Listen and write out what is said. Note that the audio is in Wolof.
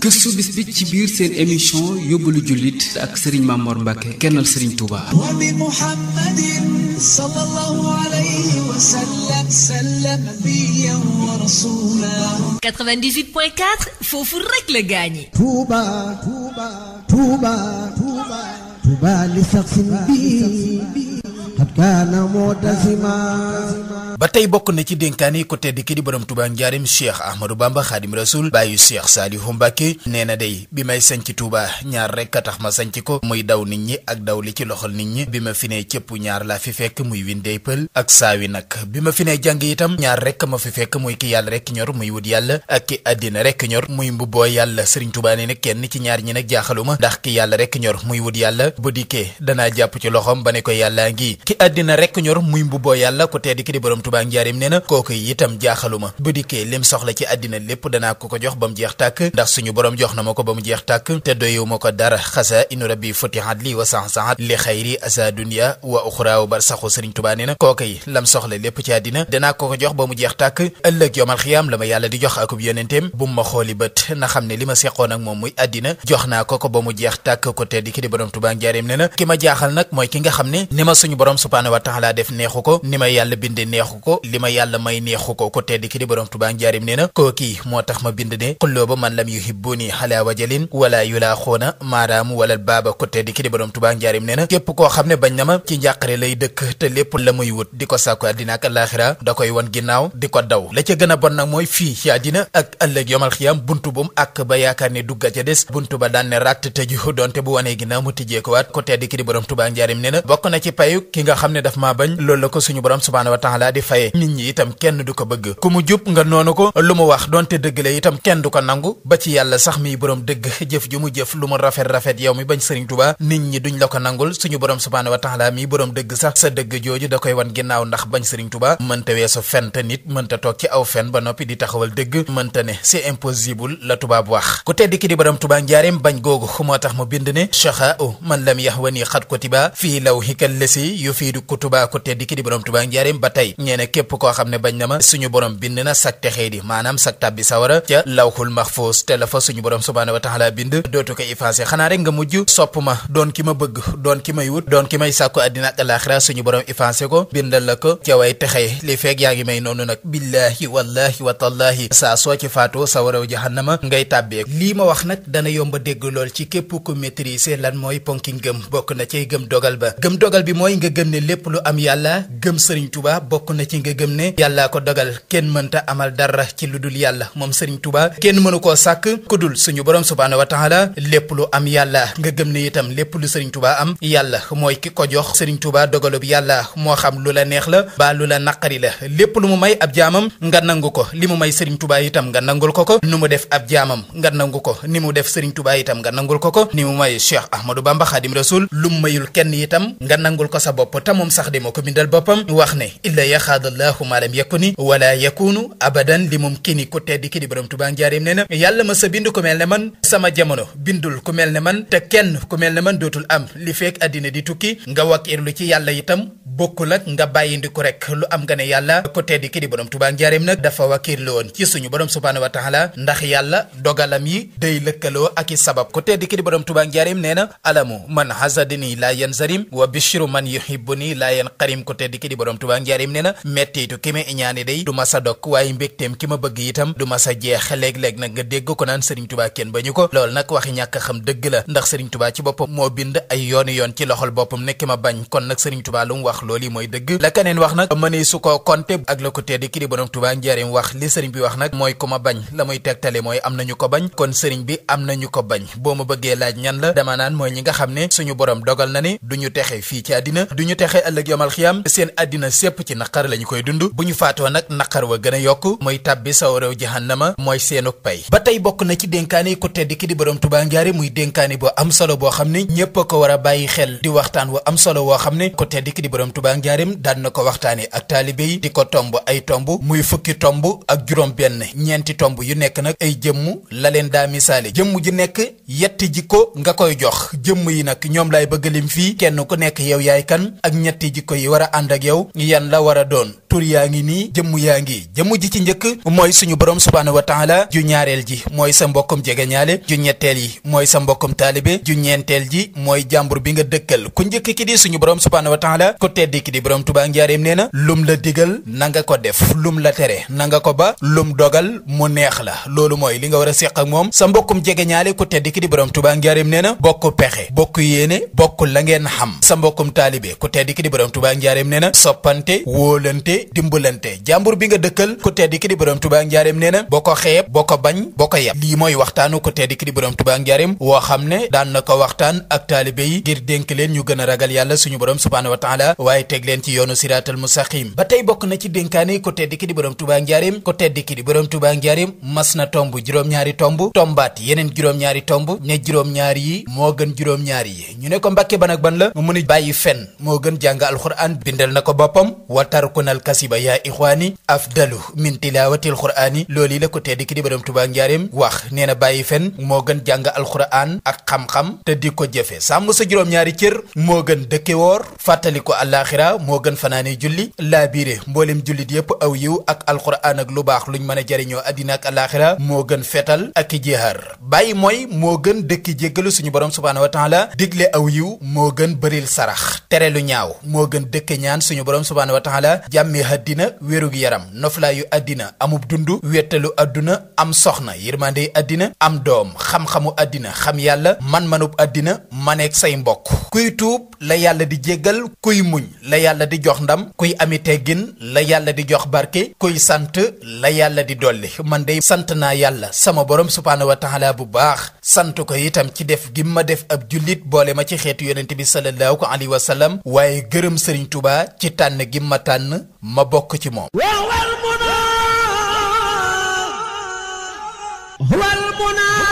gëstu bis bi ci biir seen émission yóbbalu jullit ak Serigne Mamor Mbacke kennal Serigne Touba. 98.4 foofu rek la gaañi. Touba li sax bi kana motasima. ba tey bokk na ci dénkaan yi ko tedd ki di borom Touba njaarim Cheikh Ahmadou Bamba Khadim Rasoul bàyyu Cheikh Saliou Mbacké nee na day bi may sanc Touba ñaar rek a tax ma sanc ko muy daw nit ñi ak daw li ci loxol nit ñi bi ma fi nee cëpp ñaar laa fi fekk muy windey pël ak saawi nag bi ma fi nee jàng itam ñaar rek ma fi fekk muy ki yàlla rek ñor muy wut yàlla ak ki àddina rek ñor muy mbubboo yàlla Serigne Touba nee na kenn ci ñaar ñi nag jaaxaluma ndax ki yàlla rek ñor muy wut yàlla bu dikkee danaa jàpp ci loxom ba ne ko yàllaa ngi ki àddina rek ñor muy mbubboo yàlla ko tedd ki di borom Touba njaarim nee na kooku itam jaaxaluma bu dikkee lim soxla ci àddina lépp danaa ko jox ba mu jeex tàkk ndax suñu borom jox na ma ko ba mu jeex tàkk te doyewu ma ko dara xasa inu rabbi futihat li wa saxsaxat li xayri asa dunya wa uxra wa barsaxu Serigne Touba nee na kooku yi lam soxla lépp ci àddina danaa ko jox ba mu jeex tàkk ëllëg yomal xiyaam la ma yàlla di jox akub yonenteem bu ma xooli bët na xam ne li ma seqoon ak moom muy àddina jox naa ko ba mu jeex tàkk ko tedd ki di borom Touba njaarim nee na ki ma jaaxal nag mooy ki nga xam ne ni ma suñu borom subhanahu wa taala def neexu ko ni ma yàlla binde neexu ko li ma yàlla may neexu ko ko tedd ki di borom Touba njaarim nee na kooki moo tax ma bind ne xullooba man lam yuhibbuni ala wajalin wala yulaaxoona maaraamu wala baaba ko tedd ki di borom Touba njaarim nee na képp koo xam ne bañ na ma ci njàqare lay dëkk te lépp la muy wut di ko sàkku àddina ak àllaaxira da koy wan ginnaaw di ko daw la ca gën a bon nag mooy fii ci àddina ak ëllëg yomal xiyam buntu bum ak ba yaakaar ne dugga ca des buntu ba daan ne ràtt tëju donte bu wanee ginnaaw mu tijjee ko waat ko tedd ki di borom Touba njaarim nee na bokk na ci payu ki nga xam ne daf maa bañ loolu la ko suñu borom subhanahu wa taala di faye nit ñi itam kenn du ko bëgg ku mu jub nga noonu ko lu mu wax donte dëgg la itam kenn du ko nangu ba ci yàlla sax mi borom dëgg jëf ju mu jëf lu mu rafet yow mi bañ Serigne Touba nit ñi duñ la ko nangul suñu borom subhanahu wa taala mi borom dëgg sax sa dëgg jooju da koy wan ginnaaw ndax bañ Serigne Touba mënta weesu fen te nit mënta toog ci aw fen ba noppi di taxawal dëgg mënta ne c'est impossible la tubaab wax ku tedd ki di borom Touba njaareem bañ googu moo tax mu bind ne chaxa u man lam yahwani xat kotiba fii law hikal lesi yu fiidu kutuba ku tedd ki di borom Touba njaareem ba tey ñeene képp koo xam ne bañ na ma suñu borom bind na sak texee di maanaam sak tàbbi sawara ca lawxul maxfuus te la fa suñu borom subhanahu wa taala bind dootu ko effacé xanaa rek nga mujj sopp ma doon ki ma bëgg doon ki may wut doon ki may sàkku àddina ak alaxira suñu borom effacé ko bindal la ko ca way texee li feeg yaa ngi may noonu nag billahi wallahi wa tallahi saa soo ci faatoo sawaraw jahannama ngay tàbbee lii ma wax nag dana yomba dégg lool ci képp ku maîtriser lan mooy ponki ngëm bokk na ci gëm dogal ba gëm dogal bi mooy nga gëm ne lépp lu am yàlla gëm Serigne Touba bokk na ci nga gëm ne yàllaa ko dogal kenn mënta amal dara ci lu dul yàlla moom Serigne Touba kenn mënu koo sàkk ku dul suñu borom subhanahu wa taala lépp lu am yàlla nga gëm ne itam lépp lu Serigne Touba am yàlla mooy ki ko jox Serigne Touba dogalub yàlla moo xam lu la neex la ba lu la naqari la lépp lu mu may ab jaamam nga nangu ko li mu may Serigne Touba itam nga nangul ko nu mu def ab jaamam nga nangu ko ni mu def Serigne Touba itam nga nangul ko ni mu may Cheikh Ahmadou Bamba Khadim Rasoul lu mu mayul kenn itam nga nangul ko sa bopp te moom sax de moo ko bindal boppam wax ne illa yaxaadallahu ma lam yakuni wala yakunu abadan li mumkini ku tedd ki di borom Touba njaareem nee na yàlla ma sa bind ku mel ne man sama jamono bindul ku mel ne man te kenn ku mel ne man dootul am li fekk àddina di tukki nga wakiirlu ci yàlla itam bokkul ak nga bàyyindiku rek lu am nga ne yàlla ku tedd ki di borom Touba njaareem nag dafa wakiirlu woon ci suñu borom subhanahu wa taala ndax yàlla dogalam yi day lëkkaloo ak i sabab ku tedd ki di borom Touba njaareem nee na alamu man hasadini la yanzarim wa bishiru man yuhibbuni la yanqarim ku tedd ki di borom Touba njaareem nee na mettitu ki ma iñaane day du ma sa dog waaye mbégteem ki ma bëgg itam du ma sa jeex léeg-léeg nag nga dégg ko naan Serigne Touba kenn bañu ko loolu nag waxi ñàkk a xam dëgg la ndax Serigne Touba ci boppam moo bind ay yooni yoon ci loxol boppam nekk ma bañ kon nag Serigne Touba lu mu wax loolu yi mooy dëgg la keneen wax nag mënee su ko konte ak la ko tedd ki di borom Touba njaareem wax li Serigne bi wax nag mooy ku ma bañ la muy tegtale mooy am nañu ko bañ kon Serigne bi am nañu ko bañ boo ma bëggee laaj ñan la dama naan mooy ñi nga xam ne suñu borom dogal na ne duñu texe fii ci àddina duñu texe ëllëg yomal xiyam seen àddina sépp ci naqar lañu koy dund bu ñu faatoo nag naqar wa gën a yokk mooy tàbbi sawaraw jahannama mooy seenuk pay ba tey bokk na ci dénkaane ku tedd ki di borom Touba njaareem muy dénkaane boo am solo boo xam ne ñépp a ko war a bàyyi xel di waxtaan wu am solo woo xam ne ku tedd ki di borom Touba njaareem daan na ko waxtaane ak taalibe yi di ko tomb ay tomb muy fukki tomb ak juróom benn ñeenti tomb yu nekk nag ay jëmm la leen daa misaale jëmm ji nekk yetti jikko nga koy jox jëmm yi nag ñoom laay bëgg lim fii kenn ku nekk yow yaay kan ak ñetti jikko yi war a ànd ak yow yan la war a doon tur yaa ngi nii jëmm yaa ngi jëmm ji ci njëkk mooy suñu borom subhaanahu wa taala ju ñaareel ji mooy sa mbokkum jegeñaale ju ñetteel yi mooy sa mbokkum taalibe ju ñeenteel ji mooy jàmbur bi nga dëkkal ku njëkk ki di suñu borom subhaanahu wa taala ku tedd ki di borom Tuubaa njaareem nee na lum la digal na nga ko def lum la tere na nga ko ba lum dogal mu neex la loolu mooy li nga war a séq ak moom sa mbokkum jegeñaale ku tedd ki di borom Tuubaa njaareem nee na bokk pexe bokk yéene bokk la ngeen xam sa mbokkum taalibe ku tedd ki di borom Tuubaa njaareem nee na soppante wóolante dimbalante jàmbur bi nga dëkkal ku tedd ki di borom Tuubaa njaareem nee na boo ko xeeb boo ko bañ boo ko yeb lii mooy waxtaanu ku tedd ki di borom Tuubaa njaareem woo xam ne daan na ko waxtaan ak taalibe yi ngir dénk leen ñu gën a ragal yàlla suñu borom subhaanahu wa taala waaye teg leen ci yoonu siraatal mustaqim ba tey bokk na ci dénkaane ku tedd ki di borom Tuubaa njaareem ku tedd ki di borom Tuubaa njaareem mas na tomb juróom-ñaari tomb tombaat yeneen juróom-ñaari tomb ne juróom-ñaari yi moo gën juróom-ñaari yi ñu ne ko mbàkke ban ak ban la mu ni bàyyi fen moo gën jàng alxuraan bindal na ko boppam wa tarkunal kasiba yaa ixwaani afdalu min tilaawatil quraani loolu la ko tedd ki di borom Tuubaa njaareem wax nee na bàyyi fen moo gën jàng alxuraan ak xam-xam te di ko jëfe sàmm sa juróom-ñaari cër moo gën dëkke woor fàttali ko àllaaxira moo gën fanaane julli laa biire mboolem jullit yépp aw yiw ak alxuraan ak lu baax luñ mën a jariñoo àddina ak àllaaxira moo gën fetal ak jihaar bàyyi mooy moo gën dëkki jéggalu suñu borom subhaanahu wa taala digle aw yiw moo gën bëril sarax tere lu ñaaw moo gën dëkke ñaan suñu borom subhaanahu wa taala jàmmi àddina wérug yaram noflaayu àddina amub dundu wettalu àdduna am soxna yërmandey àddina am doom xam-xamu àddina xam yàlla man-manub àddina maneeg say mbokk kuy tuub la yàlla di jéggal kuy muñ la yàlla di jox ndam kuy ami teggin la yàlla di jox barke kuy sant la yàlla di dolli man de sant naa yàlla sama borom subhaanahu wa taala bu baax sant ko itam ci def gi ma def ab jullit boole ma ci xeetu yonente bi sallallahu alayhi wa sallam waaye gërëm Sëriñ Tuubaa ci tànn gi ma tànn ma bokk ci moom huwal munaa